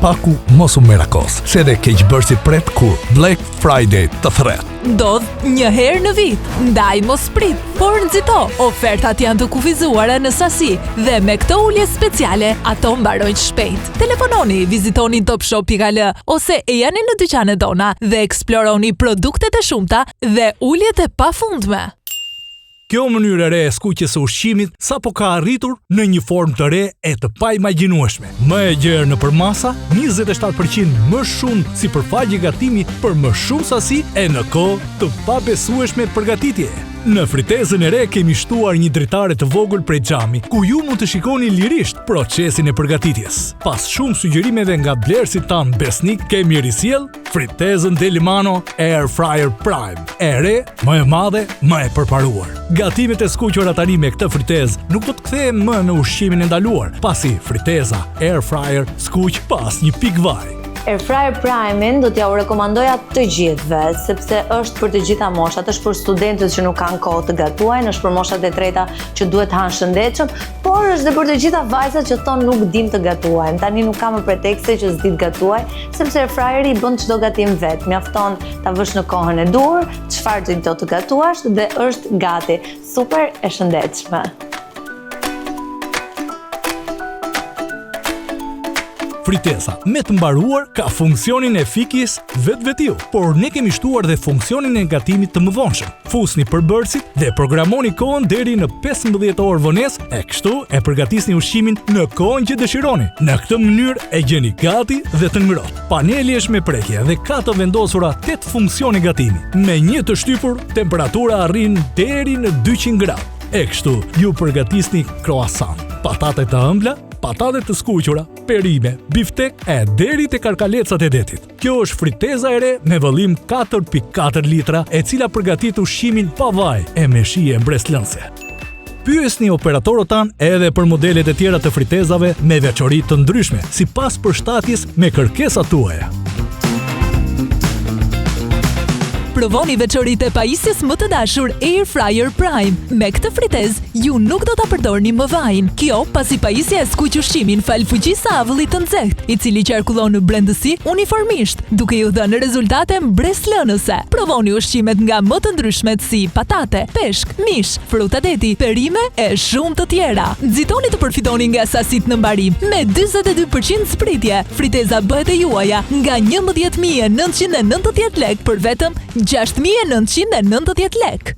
paku mos u merakos, se edhe keqbërësi pret kur Black Friday të thret. Ndodh një herë në vit, ndaj mos prit, por nxito, ofertat janë të kufizuara në sasi dhe me këto ulje speciale ato mbarojnë shpejt. Telefononi, vizitoni topshop.al ose e jani në dyqanet tona dhe eksploroni produktet e shumta dhe uljet e pafundme. Kjo mënyrë e re e skuqjes së ushqimit sapo ka arritur në një formë të re e të paimagjinueshme. Më e gjerë nëpër masa, 27% më shumë si përfaqe gatimi për më shumë sasi e në kohë të pabesueshme përgatitje. Në fritezën e re kemi shtuar një dritare të vogël prej xhami, ku ju mund të shikoni lirisht procesin e përgatitjes. Pas shumë sugjerimeve nga blerësit tan besnik, kemi risjell fritezën Delimano Air Fryer Prime. E re, më e madhe, më e përparuar. Gatimet e skuqura tani me këtë fritezë nuk do të kthehen më në ushqimin e ndaluar, pasi friteza Air Fryer skuq pas një pikë vaj. Air Fryer Prime-in do t'ja u rekomandoja të gjithëve, sepse është për të gjitha moshat, është për studentët që nuk kanë kohë të gatuajnë, është për moshat e treta që duhet hanë shëndetshëm, por është dhe për të gjitha vajzat që thonë nuk dim të gatuajnë. Tani nuk kam më pretekste që s'di të gatuaj, sepse Air Fryeri bën çdo gatim vet. Mjafton ta vësh në kohën e dur, çfarë do të gatuash dhe është gati. Super e shëndetshme. Friteza me të mbaruar ka funksionin e fikjes vetvetiu, por ne kemi shtuar dhe funksionin e gatimit të mëvonshëm. Fusni përbërësit dhe programoni kohën deri në 15 orë vonesë, e kështu e përgatisni ushqimin në kohën që dëshironi. Në këtë mënyrë e gjeni gati dhe të ngrohtë. Paneli është me prekje dhe ka të vendosura 8 funksione gatimi. Me një të shtypur, temperatura arrin deri në 200 gradë. E kështu ju përgatisni croissant, patate të ëmbla, patate të skuqura, perime, biftek e deri te karkalecat e detit. Kjo është friteza e re me vëllim 4.4 litra, e cila përgatit ushqimin pa vaj e me shije mbreslënse. Pyesni operatorët tanë edhe për modelet e tjera të fritezave me veçori të ndryshme, sipas përshtatjes me kërkesat tuaja. Provoni veçoritë e pajisjes më të dashur Air Fryer Prime. Me këtë fritezë, ju nuk do ta përdorni më vajin. Kjo pasi pajisja e skuq ushqimin fal fuqisë së avullit të nxehtë, i cili qarkullon në brendësi uniformisht, duke ju dhënë rezultate mbreslënëse. Provoni ushqimet nga më të ndryshmet si patate, peshk, mish, fruta deti, perime e shumë të tjera. Nxitoni të përfitoni nga sasitë në mbarim me 42% spritje. Friteza bëhet e juaja nga 11.990 lekë për vetëm 6.990 lekë.